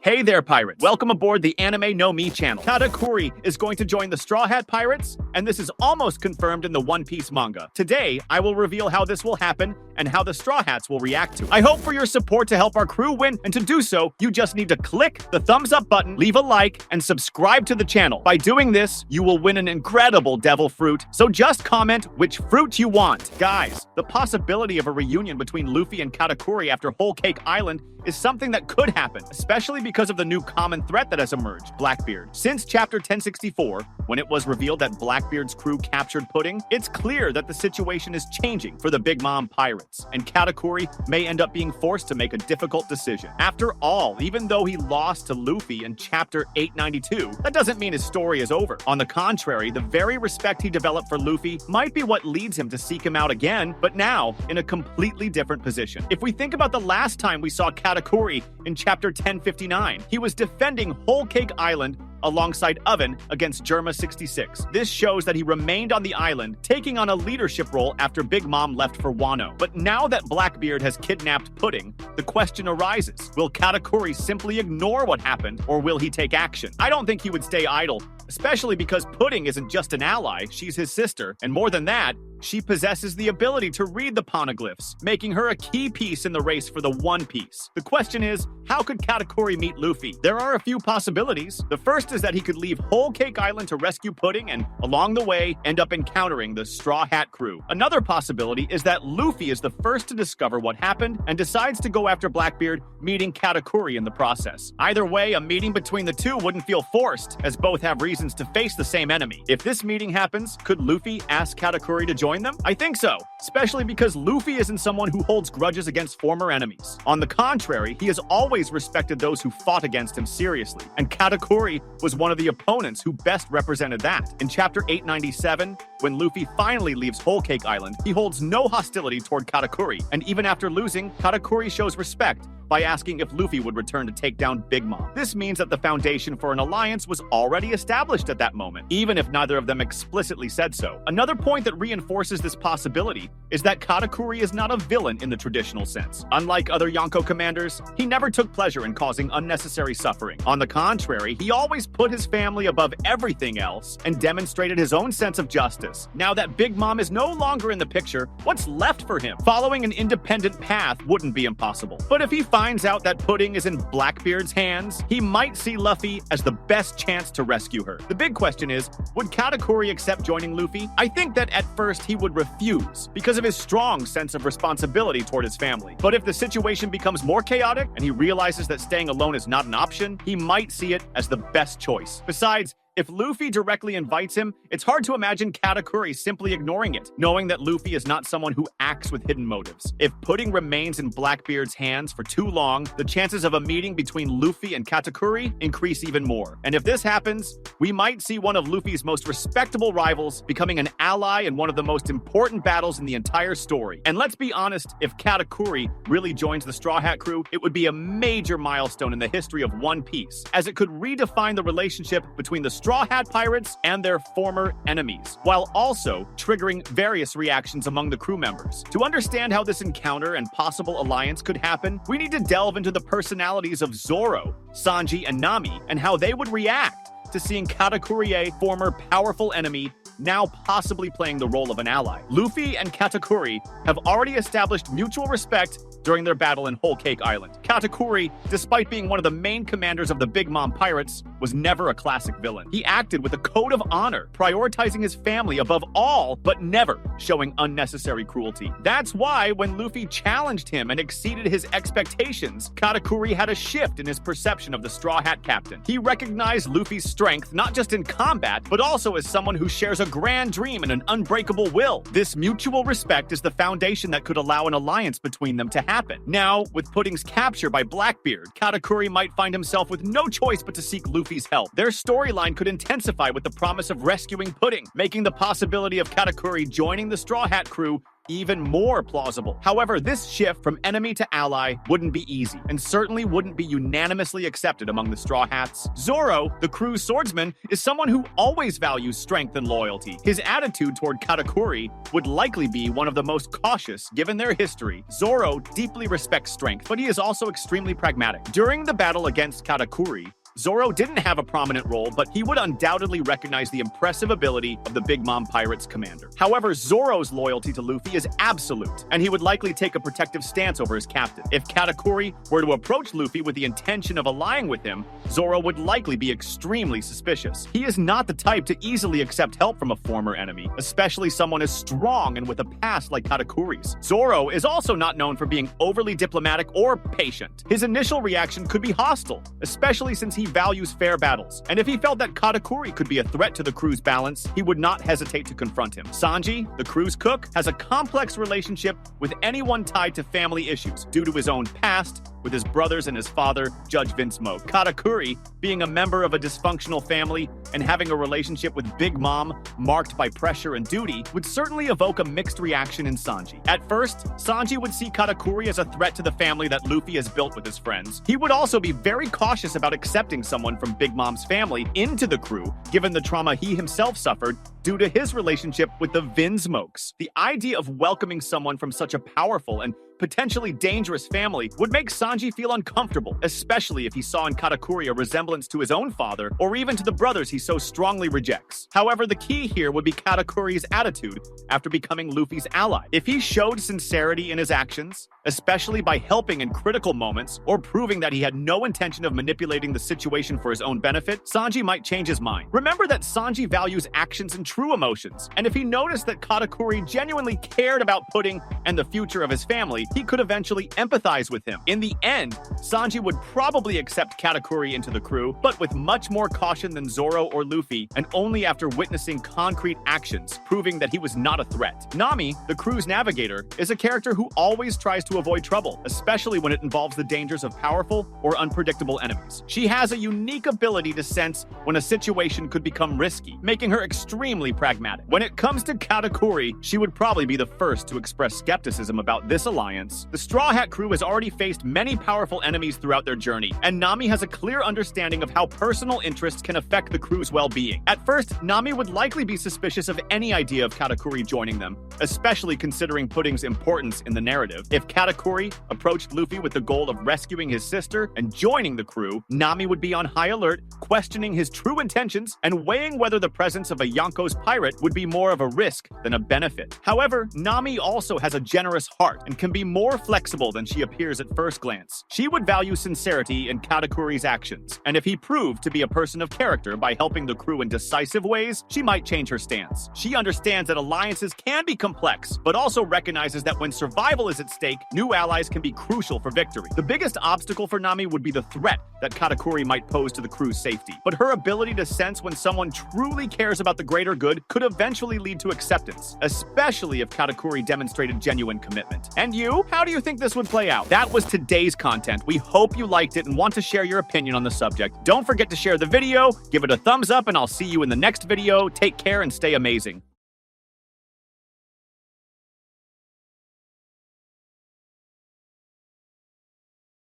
Hey there, pirates. Welcome aboard the Anime No Me channel. Katakuri is going to join the Straw Hat Pirates, and this is almost confirmed in the One Piece manga. Today, I will reveal how this will happen and how the Straw Hats will react to it. I hope for your support to help our crew win, and to do so, you just need to click the thumbs up button, leave a like, and subscribe to the channel. By doing this, you will win an incredible devil fruit, so just comment which fruit you want. Guys, the possibility of a reunion between Luffy and Katakuri after Whole Cake Island is something that could happen, especially because of the new common threat that has emerged, Blackbeard. Since chapter 1064, when it was revealed that Blackbeard's crew captured Pudding, it's clear that the situation is changing for the Big Mom pirates, and Katakuri may end up being forced to make a difficult decision. After all, even though he lost to Luffy in chapter 892, that doesn't mean his story is over. On the contrary, the very respect he developed for Luffy might be what leads him to seek him out again, but now in a completely different position. If we think about the last time we saw Katakuri in chapter 1059, he was defending Whole Cake Island alongside Oven against Germa 66. This shows that he remained on the island, taking on a leadership role after Big Mom left for Wano. But now that Blackbeard has kidnapped Pudding, the question arises, will Katakuri simply ignore what happened, or will he take action? I don't think he would stay idle, especially because Pudding isn't just an ally, she's his sister, and more than that, she possesses the ability to read the poneglyphs, making her a key piece in the race for the One Piece. The question is, how could Katakuri meet Luffy? There are a few possibilities. The first is that he could leave Whole Cake Island to rescue Pudding and, along the way, end up encountering the Straw Hat crew. Another possibility is that Luffy is the first to discover what happened and decides to go after Blackbeard, meeting Katakuri in the process. Either way, a meeting between the two wouldn't feel forced, as both have reasons to face the same enemy. If this meeting happens, could Luffy ask Katakuri to join them? I think so, especially because Luffy isn't someone who holds grudges against former enemies. On the contrary, he has always respected those who fought against him seriously, and Katakuri was one of the opponents who best represented that. In chapter 897, when Luffy finally leaves Whole Cake Island, he holds no hostility toward Katakuri, and even after losing, Katakuri shows respect by asking if Luffy would return to take down Big Mom. This means that the foundation for an alliance was already established at that moment, even if neither of them explicitly said so. Another point that reinforces this possibility is that Katakuri is not a villain in the traditional sense. Unlike other Yonko commanders, he never took pleasure in causing unnecessary suffering. On the contrary, he always put his family above everything else and demonstrated his own sense of justice. Now that Big Mom is no longer in the picture, what's left for him? Following an independent path wouldn't be impossible. But if he finds out that Pudding is in Blackbeard's hands, he might see Luffy as the best chance to rescue her. The big question is, would Katakuri accept joining Luffy? I think that at first he would refuse because of his strong sense of responsibility toward his family. But if the situation becomes more chaotic and he realizes that staying alone is not an option, he might see it as the best choice. Besides, if Luffy directly invites him, it's hard to imagine Katakuri simply ignoring it, knowing that Luffy is not someone who acts with hidden motives. If Pudding remains in Blackbeard's hands for too long, the chances of a meeting between Luffy and Katakuri increase even more. And if this happens, we might see one of Luffy's most respectable rivals becoming an ally in one of the most important battles in the entire story. And let's be honest, if Katakuri really joins the Straw Hat crew, it would be a major milestone in the history of One Piece, as it could redefine the relationship between the Straw Hat Pirates and their former enemies, while also triggering various reactions among the crew members. To understand how this encounter and possible alliance could happen, we need to delve into the personalities of Zoro, Sanji, and Nami, and how they would react to seeing Katakuri, a former powerful enemy, now possibly playing the role of an ally. Luffy and Katakuri have already established mutual respect during their battle in Whole Cake Island. Katakuri, despite being one of the main commanders of the Big Mom pirates, was never a classic villain. He acted with a code of honor, prioritizing his family above all, but never showing unnecessary cruelty. That's why when Luffy challenged him and exceeded his expectations, Katakuri had a shift in his perception of the Straw Hat captain. He recognized Luffy's strength not just in combat, but also as someone who shares a grand dream and an unbreakable will. This mutual respect is the foundation that could allow an alliance between them to happen. Now, with Pudding's capture by Blackbeard, Katakuri might find himself with no choice but to seek Luffy's help. Their storyline could intensify with the promise of rescuing Pudding, making the possibility of Katakuri joining the Straw Hat crew even more plausible. However, this shift from enemy to ally wouldn't be easy, and certainly wouldn't be unanimously accepted among the Straw Hats. Zoro, the crew's swordsman, is someone who always values strength and loyalty. His attitude toward Katakuri would likely be one of the most cautious given their history. Zoro deeply respects strength, but he is also extremely pragmatic. During the battle against Katakuri, Zoro didn't have a prominent role, but he would undoubtedly recognize the impressive ability of the Big Mom Pirates commander. However, Zoro's loyalty to Luffy is absolute, and he would likely take a protective stance over his captain. If Katakuri were to approach Luffy with the intention of allying with him, Zoro would likely be extremely suspicious. He is not the type to easily accept help from a former enemy, especially someone as strong and with a past like Katakuri's. Zoro is also not known for being overly diplomatic or patient. His initial reaction could be hostile, especially since he values fair battles, and if he felt that Katakuri could be a threat to the crew's balance, he would not hesitate to confront him. Sanji, the crew's cook, has a complex relationship with anyone tied to family issues due to his own past with his brothers and his father, Judge Vince Moke. Katakuri, being a member of a dysfunctional family and having a relationship with Big Mom marked by pressure and duty, would certainly evoke a mixed reaction in Sanji. At first, Sanji would see Katakuri as a threat to the family that Luffy has built with his friends. He would also be very cautious about accepting someone from Big Mom's family into the crew, given the trauma he himself suffered due to his relationship with the Vinsmokes. The idea of welcoming someone from such a powerful and potentially dangerous family would make Sanji feel uncomfortable, especially if he saw in Katakuri a resemblance to his own father or even to the brothers he so strongly rejects. However, the key here would be Katakuri's attitude after becoming Luffy's ally. If he showed sincerity in his actions, especially by helping in critical moments or proving that he had no intention of manipulating the situation for his own benefit, Sanji might change his mind. Remember that Sanji values actions and true emotions, and if he noticed that Katakuri genuinely cared about Pudding and the future of his family, he could eventually empathize with him. In the end, Sanji would probably accept Katakuri into the crew, but with much more caution than Zoro or Luffy, and only after witnessing concrete actions, proving that he was not a threat. Nami, the crew's navigator, is a character who always tries to avoid trouble, especially when it involves the dangers of powerful or unpredictable enemies. She has a unique ability to sense when a situation could become risky, making her extremely pragmatic. When it comes to Katakuri, she would probably be the first to express skepticism about this alliance. The Straw Hat crew has already faced many powerful enemies throughout their journey, and Nami has a clear understanding of how personal interests can affect the crew's well-being. At first, Nami would likely be suspicious of any idea of Katakuri joining them, especially considering Pudding's importance in the narrative. If Katakuri approached Luffy with the goal of rescuing his sister and joining the crew, Nami would be on high alert, questioning his true intentions and weighing whether the presence of a Yonko's pirate would be more of a risk than a benefit. However, Nami also has a generous heart and can be more flexible than she appears at first glance. She would value sincerity in Katakuri's actions, and if he proved to be a person of character by helping the crew in decisive ways, she might change her stance. She understands that alliances can be complex, but also recognizes that when survival is at stake, new allies can be crucial for victory. The biggest obstacle for Nami would be the threat that Katakuri might pose to the crew's safety, but her ability to sense when someone truly cares about the greater good could eventually lead to acceptance, especially if Katakuri demonstrated genuine commitment. And you? How do you think this would play out? That was today's content. We hope you liked it and want to share your opinion on the subject. Don't forget to share the video, give it a thumbs up, and I'll see you in the next video. Take care and stay amazing.